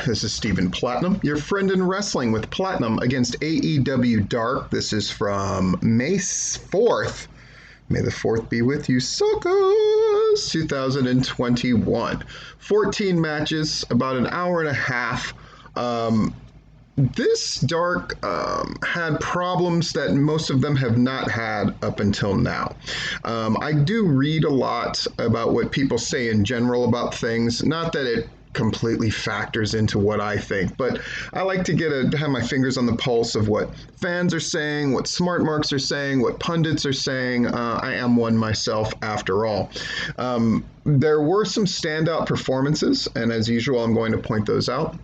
this is Stephen Platinum, your friend in wrestling with Platinum against AEW Dark. This is from May 4th. May the 4th be with you, suckers! 2021. 14 matches, about an hour and a half. This Dark had problems that most of them have not had up until now. I do read a lot about what people say in general about things, not that it completely factors into what I think, but I like to have my fingers on the pulse of what fans are saying, what smart marks are saying, what pundits are saying. I am one myself after all. There were some standout performances, and as usual, I'm going to point those out.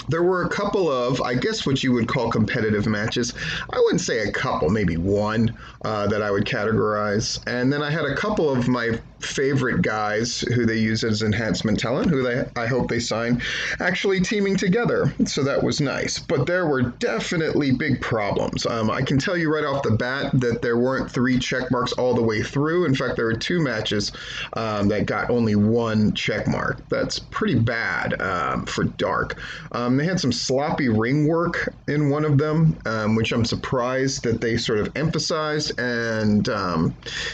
There were a couple of, I guess, what you would call competitive matches. I wouldn't say a couple, maybe one that I would categorize. And then I had a couple of my favorite guys who they use as enhancement talent, I hope they sign, actually teaming together. So that was nice. But there were definitely big problems. I can tell you right off the bat that there weren't 3 check marks all the way through. In fact, there were 2 matches that got only 1 check mark. That's pretty bad for Dark. They had some sloppy ring work in one of them, which I'm surprised that they sort of emphasized. And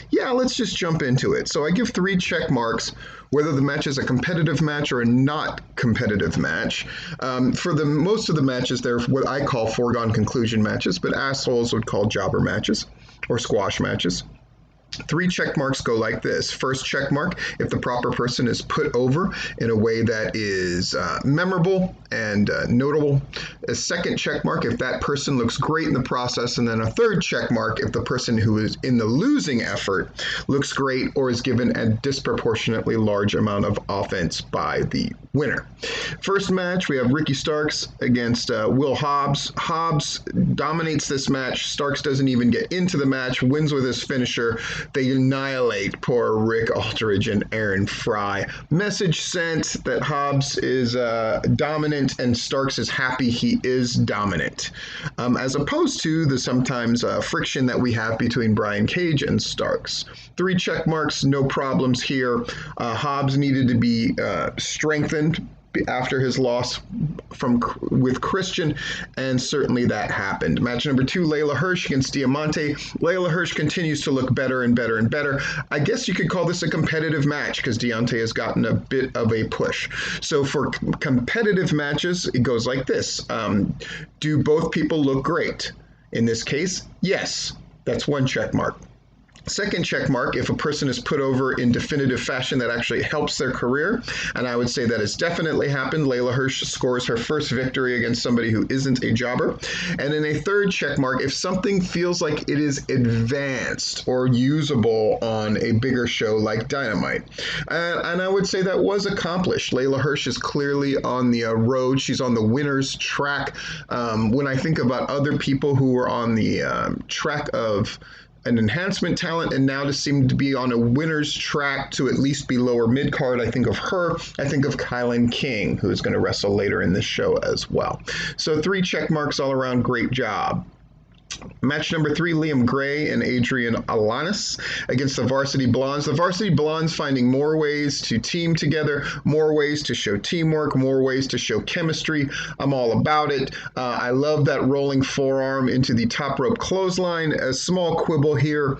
yeah, let's just jump into it. So I give 3 check marks, whether the match is a competitive match or a not competitive match. For the most of the matches, they're what I call foregone conclusion matches, but assholes would call jobber matches or squash matches. 3 check marks go like this. First check mark, if the proper person is put over in a way that is memorable and notable. A second check mark, if that person looks great in the process. And then a third check mark, if the person who is in the losing effort looks great or is given a disproportionately large amount of offense by the winner. First match, we have Ricky Starks against Will Hobbs. Hobbs dominates this match. Starks doesn't even get into the match, wins with his finisher. They annihilate poor Rick Aldridge and Aaron Fry. Message sent that Hobbs is dominant and Starks is happy he is dominant. As opposed to the sometimes friction that we have between Brian Cage and Starks. 3 check marks, no problems here. Hobbs needed to be strengthened after his loss with Christian, and certainly that happened. Match number 2, Layla Hirsch against Diamante. Layla Hirsch continues to look better and better and better. I guess you could call this a competitive match because Diamante has gotten a bit of a push. So for competitive matches, it goes like this. Do both people look great? In this case, yes. That's 1 check mark. Second check mark, if a person is put over in definitive fashion that actually helps their career, and I would say that has definitely happened. Layla Hirsch scores her first victory against somebody who isn't a jobber. And in a third check mark, if something feels like it is advanced or usable on a bigger show like Dynamite. And I would say that was accomplished. Layla Hirsch is clearly on the road. She's on the winner's track. When I think about other people who were on the track of an enhancement talent and now to seem to be on a winner's track to at least be lower mid-card, I think of her. I think of Kilynn King, who is going to wrestle later in this show as well. So 3 check marks all around. Great job. Match number 3, Liam Gray and Adrian Alanis against the Varsity Blondes. The Varsity Blondes finding more ways to team together, more ways to show teamwork, more ways to show chemistry. I'm all about it. I love that rolling forearm into the top rope clothesline. A small quibble here.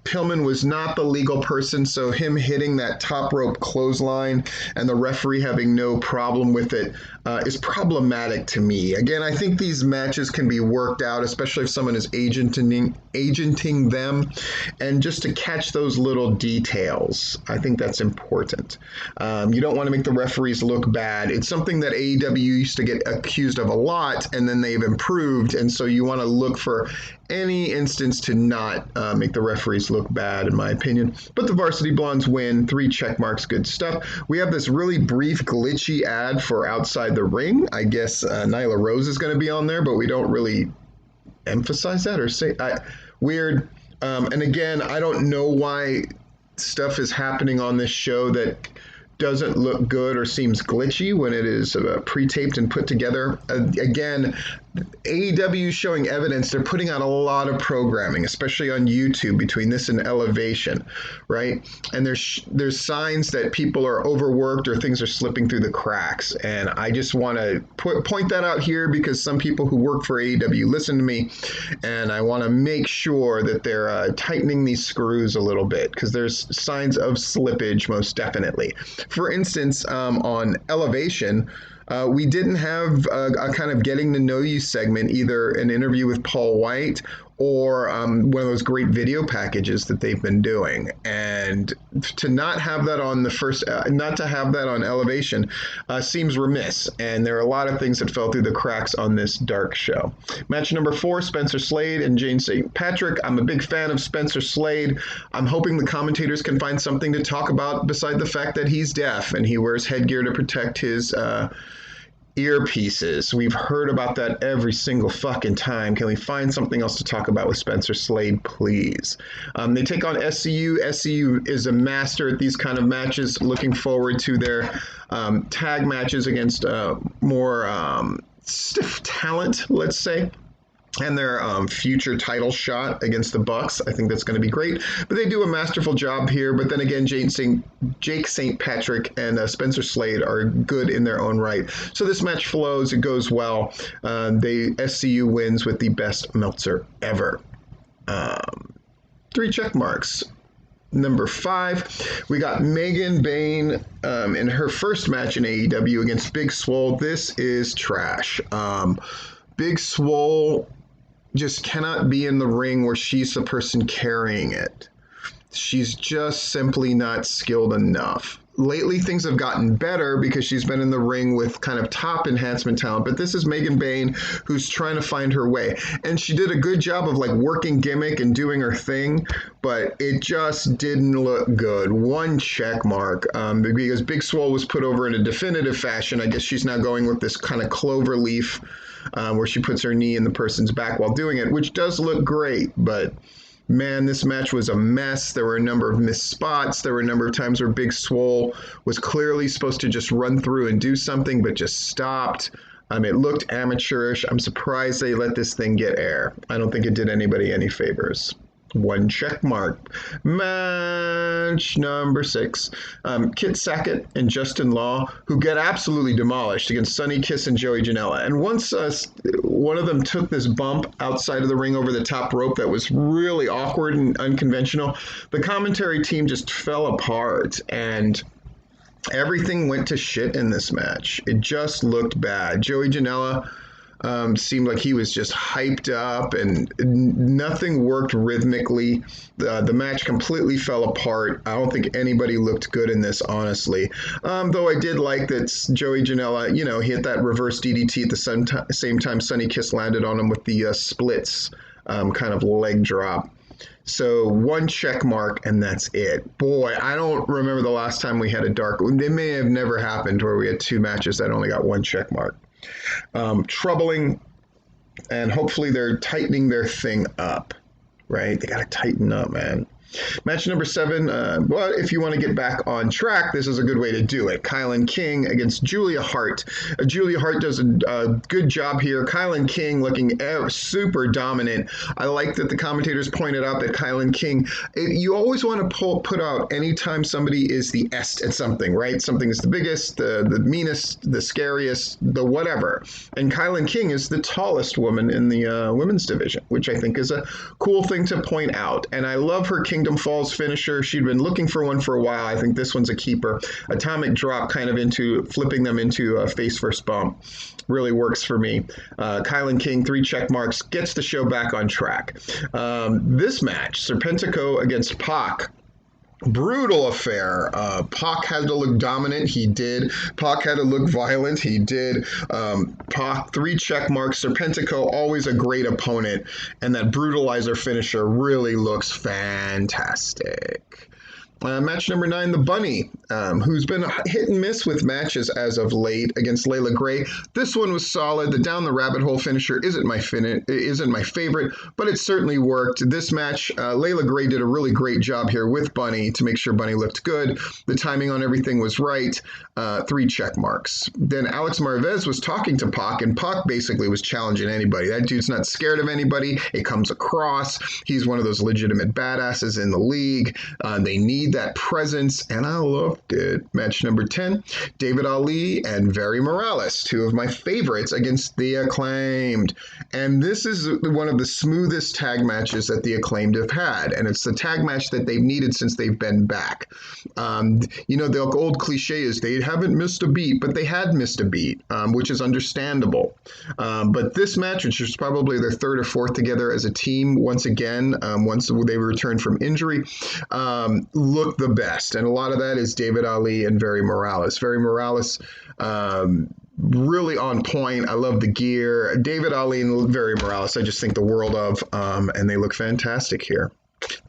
Pillman was not the legal person, so him hitting that top rope clothesline and the referee having no problem with it is problematic to me. Again, I think these matches can be worked out, especially if someone is agenting them, and just to catch those little details. I think that's important. You don't want to make the referees look bad. It's something that AEW used to get accused of a lot, and then they've improved, and so you want to look for any instance to not make the referees look bad, in my opinion. But the Varsity Blondes win. 3 check marks, good stuff. We have this really brief, glitchy ad for Outside the Ring. I guess Nyla Rose is going to be on there, but we don't really emphasize that or say weird. And again, I don't know why stuff is happening on this show that doesn't look good or seems glitchy when it is pre-taped and put together. Again, AEW showing evidence they're putting out a lot of programming, especially on YouTube between this and Elevation, right? And there's signs that people are overworked or things are slipping through the cracks. And I just want to point that out here because some people who work for AEW listen to me, and I want to make sure that they're tightening these screws a little bit because there's signs of slippage most definitely. For instance, on Elevation, we didn't have a kind of getting to know you segment, either an interview with Paul White or one of those great video packages that they've been doing. And to not have that on the first, not to have that on Elevation seems remiss. And there are a lot of things that fell through the cracks on this Dark show. Match number 4, Spencer Slade and Jane St. Patrick. I'm a big fan of Spencer Slade. I'm hoping the commentators can find something to talk about beside the fact that he's deaf and he wears headgear to protect his earpieces. We've heard about that every single fucking time. Can we find something else to talk about with Spencer Slade, please? They take on SCU. SCU is a master at these kind of matches. Looking forward to their tag matches against more stiff talent, let's say, and their future title shot against the Bucks. I think that's going to be great. But they do a masterful job here. But then again, Jake St. Patrick and Spencer Slade are good in their own right. So this match flows. It goes well. SCU wins with the best Meltzer ever. 3 check marks. Number 5, we got Megan Bain in her first match in AEW against Big Swole. This is trash. Big Swole just cannot be in the ring where she's the person carrying it. She's just simply not skilled enough. Lately, things have gotten better because she's been in the ring with kind of top enhancement talent, but this is Megan Bain who's trying to find her way. And she did a good job of like working gimmick and doing her thing, but it just didn't look good. 1 check mark because Big Swole was put over in a definitive fashion. I guess she's now going with this kind of clover leaf where she puts her knee in the person's back while doing it, which does look great, but man, this match was a mess. There were a number of missed spots. There were a number of times where Big Swole was clearly supposed to just run through and do something, but just stopped. It looked amateurish. I'm surprised they let this thing get air. I don't think it did anybody any favors. 1 check mark. Match number 6. Kit Sackett and Justin Law, who get absolutely demolished against Sonny Kiss and Joey Janela. And once one of them took this bump outside of the ring over the top rope that was really awkward and unconventional, the commentary team just fell apart and everything went to shit in this match. It just looked bad. Joey Janela seemed like he was just hyped up and nothing worked rhythmically. The match completely fell apart. I don't think anybody looked good in this, honestly. Though I did like that Joey Janela, he hit that reverse DDT at the same time Sonny Kiss landed on him with the splits kind of leg drop. So 1 check mark, and that's it. Boy, I don't remember the last time we had a dark. It may have never happened where we had 2 matches that only got 1 check mark. Troubling, and hopefully they're tightening their thing up, right? They got to tighten up, man. Match number 7, well, if you want to get back on track, this is a good way to do it. Kilynn King against Julia Hart. Julia Hart does a good job here. Kilynn King looking super dominant. I like that the commentators pointed out that Kilynn King, you always want to put out anytime somebody is the est at something, right? Something is the biggest, the meanest, the scariest, the whatever. And Kilynn King is the tallest woman in the women's division, which I think is a cool thing to point out. And I love her Kingdom Falls finisher. She'd been looking for one for a while. I think this one's a keeper. Atomic drop kind of into flipping them into a face first bump. Really works for me. Kilynn King, 3 check marks, gets the show back on track. This match, Serpentico against Pac. Brutal affair. Pac had to look dominant. He did. Pac had to look violent. He did. Pac, 3 check marks. Serpentico, always a great opponent. And that brutalizer finisher really looks fantastic. Match number 9, the Bunny, who's been hit and miss with matches as of late against Layla Gray. This one was solid. The down the rabbit hole finisher isn't my favorite, but it certainly worked. This match, Layla Gray did a really great job here with Bunny to make sure Bunny looked good. The timing on everything was right. 3 check marks. Then Alex Marvez was talking to Pac, and Pac basically was challenging anybody. That dude's not scared of anybody. It comes across. He's one of those legitimate badasses in the league. They need that presence, and I loved it. Match number 10, David Ali and Very Morales, 2 of my favorites against the Acclaimed. And this is one of the smoothest tag matches that the Acclaimed have had, and it's the tag match that they've needed since they've been back. The old cliche is they haven't missed a beat, but they had missed a beat, which is understandable. But this match, which is probably their 3rd or 4th together as a team, once again, once they returned from injury, looked the best. And a lot of that is David Ali and Very Morales. Very Morales, really on point. I love the gear. David Ali and Very Morales, I just think the world of, and they look fantastic here.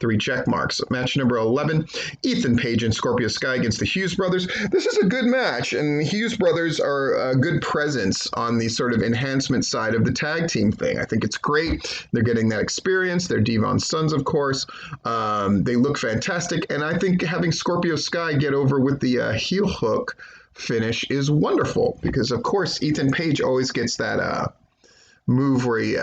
3 check marks. Match number 11, Ethan Page and Scorpio Sky against the Hughes brothers. This is a good match, and Hughes brothers are a good presence on the sort of enhancement side of the tag team thing. I think it's great. They're getting that experience. They're Devon's sons, of course. They look fantastic, and I think having Scorpio Sky get over with the heel hook finish is wonderful, because, of course, Ethan Page always gets that move where he,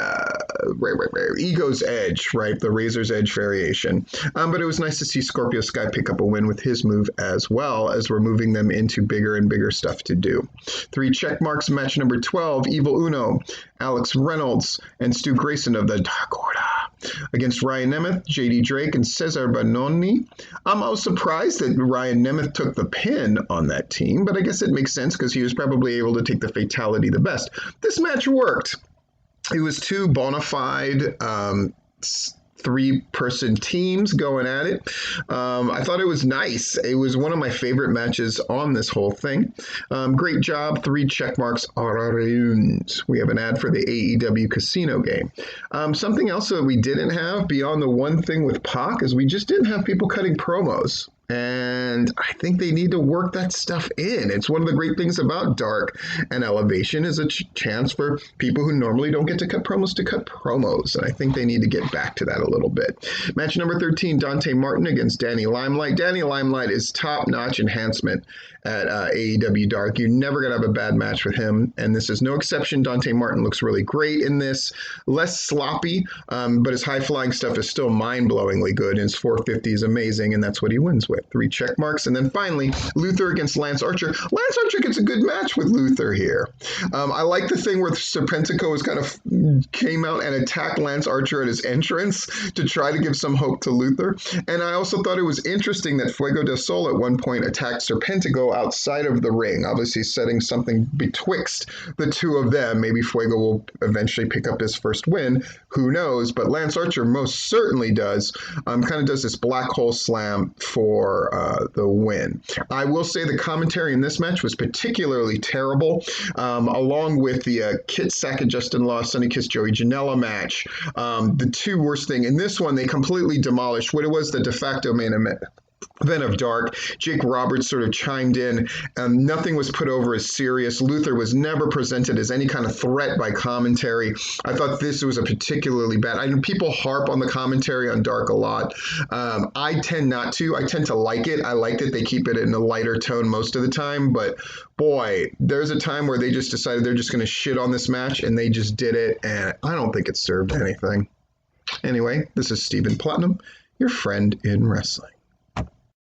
Ego's Edge, right? The Razor's Edge variation. But it was nice to see Scorpio Sky pick up a win with his move as well, as we're moving them into bigger and bigger stuff to do. 3 check marks. Match number 12, Evil Uno, Alex Reynolds, and Stu Grayson of the Dark Order against Ryan Nemeth, JD Drake, and Cesar Bononi. I was surprised that Ryan Nemeth took the pin on that team, but I guess it makes sense because he was probably able to take the fatality the best. This match worked. It was 2 bona fide 3-person teams going at it. I thought it was nice. It was one of my favorite matches on this whole thing. Great job. 3 check marks. We have an ad for the AEW casino game. Something else that we didn't have beyond the one thing with Pac is we just didn't have people cutting promos. And I think they need to work that stuff in. It's one of the great things about Dark and Elevation is a chance for people who normally don't get to cut promos to cut promos. And I think they need to get back to that a little bit. Match number 13, Dante Martin against Danny Limelight. Danny Limelight is top-notch enhancement at AEW Dark. You're never going to have a bad match with him, and this is no exception. Dante Martin looks really great in this. Less sloppy, but his high-flying stuff is still mind-blowingly good, and his 450 is amazing, and that's what he wins with. 3 check marks. And then finally, Luther against Lance Archer. Lance Archer gets a good match with Luther here. I like the thing where Serpentico was kind of came out and attacked Lance Archer at his entrance to try to give some hope to Luther. And I also thought it was interesting that Fuego del Sol at one point attacked Serpentico outside of the ring, obviously setting something betwixt the two of them. Maybe Fuego will eventually pick up his first win. Who knows? But Lance Archer most certainly does. Kind of does this black hole slam for the win. I will say the commentary in this match was particularly terrible, along with the Kit Sackett, Justin Law, Sonny Kiss, Joey Janela match. The 2 worst thing in this one, they completely demolished what it was the de facto main event of Dark. Jake Roberts sort of chimed in. Nothing was put over as serious. Luther was never presented as any kind of threat by commentary. I thought this was a particularly bad. I know people harp on the commentary on Dark a lot. I tend not to. I tend to like it. I like that they keep it in a lighter tone most of the time. But boy, there's a time where they just decided they're just going to shit on this match, and they just did it. And I don't think it served anything. Anyway, this is Stephen Platinum, your friend in wrestling.